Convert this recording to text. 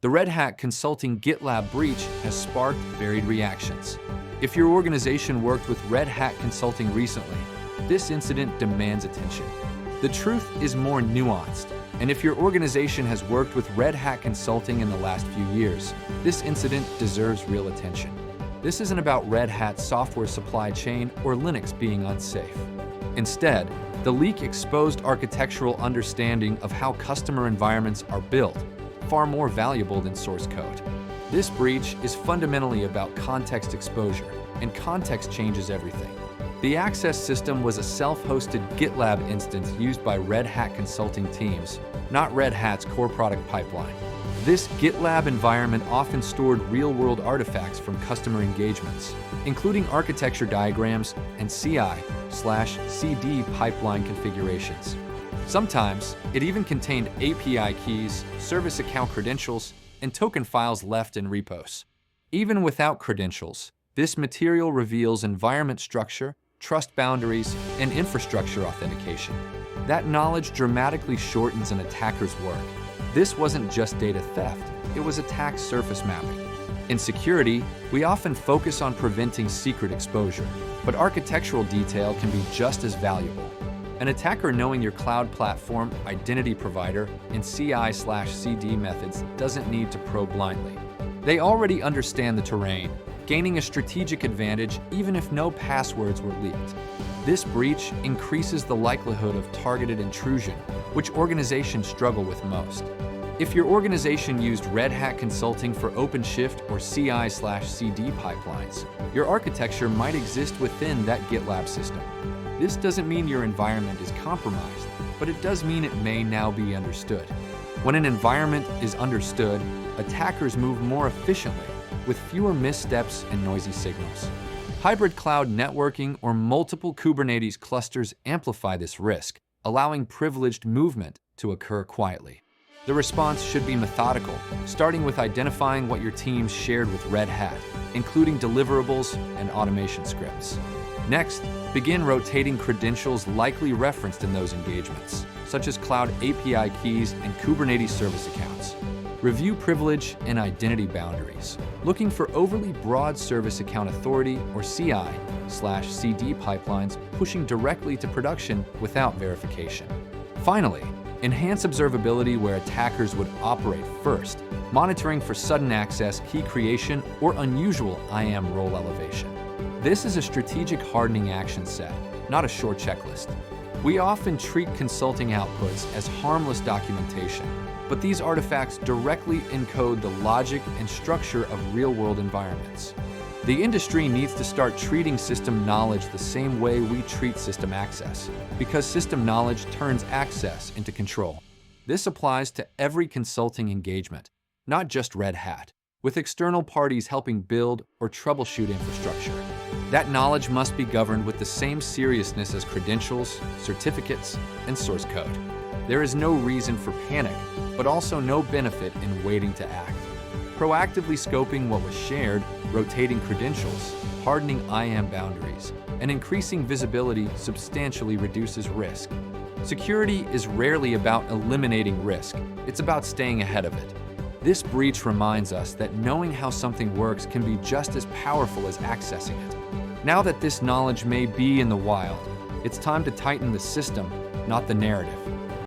The Red Hat Consulting GitLab breach has sparked varied reactions. If your organization worked with Red Hat Consulting recently, this incident demands attention. The truth is more nuanced, and if your organization has worked with Red Hat Consulting in the last few years, this incident deserves real attention. This isn't about Red Hat's software supply chain or Linux being unsafe. Instead, the leak exposed architectural understanding of how customer environments are built, far more valuable than source code. This breach is fundamentally about context exposure, and context changes everything. The access system was a self-hosted GitLab instance used by Red Hat Consulting teams, not Red Hat's core product pipeline. This GitLab environment often stored real-world artifacts from customer engagements, including architecture diagrams and CI/CD pipeline configurations. Sometimes, it even contained API keys, service account credentials, and token files left in repos. Even without credentials, this material reveals environment structure, trust boundaries, and infrastructure authentication. That knowledge dramatically shortens an attacker's work. This wasn't just data theft, it was attack surface mapping. In security, we often focus on preventing secret exposure, but architectural detail can be just as valuable. An attacker knowing your cloud platform, identity provider, and CI/CD methods doesn't need to probe blindly. They already understand the terrain, gaining a strategic advantage even if no passwords were leaked. This breach increases the likelihood of targeted intrusion, which organizations struggle with most. If your organization used Red Hat Consulting for OpenShift or CI/CD pipelines, your architecture might exist within that GitLab system. This doesn't mean your environment is compromised, but it does mean it may now be understood. When an environment is understood, attackers move more efficiently, with fewer missteps and noisy signals. Hybrid cloud networking or multiple Kubernetes clusters amplify this risk, allowing privileged movement to occur quietly. The response should be methodical, starting with identifying what your teams shared with Red Hat, including deliverables and automation scripts. Next, begin rotating credentials likely referenced in those engagements, such as cloud API keys and Kubernetes service accounts. Review privilege and identity boundaries, looking for overly broad service account authority or CI/CD pipelines pushing directly to production without verification. Finally, enhance observability where attackers would operate first, monitoring for sudden access, key creation, or unusual IAM role elevation. This is a strategic hardening action set, not a short checklist. We often treat consulting outputs as harmless documentation, but these artifacts directly encode the logic and structure of real-world environments. The industry needs to start treating system knowledge the same way we treat system access, because system knowledge turns access into control. This applies to every consulting engagement, not just Red Hat, with external parties helping build or troubleshoot infrastructure. That knowledge must be governed with the same seriousness as credentials, certificates, and source code. There is no reason for panic, but also no benefit in waiting to act. Proactively scoping what was shared, rotating credentials, hardening IAM boundaries, and increasing visibility substantially reduces risk. Security is rarely about eliminating risk, it's about staying ahead of it. This breach reminds us that knowing how something works can be just as powerful as accessing it. Now that this knowledge may be in the wild, it's time to tighten the system, not the narrative.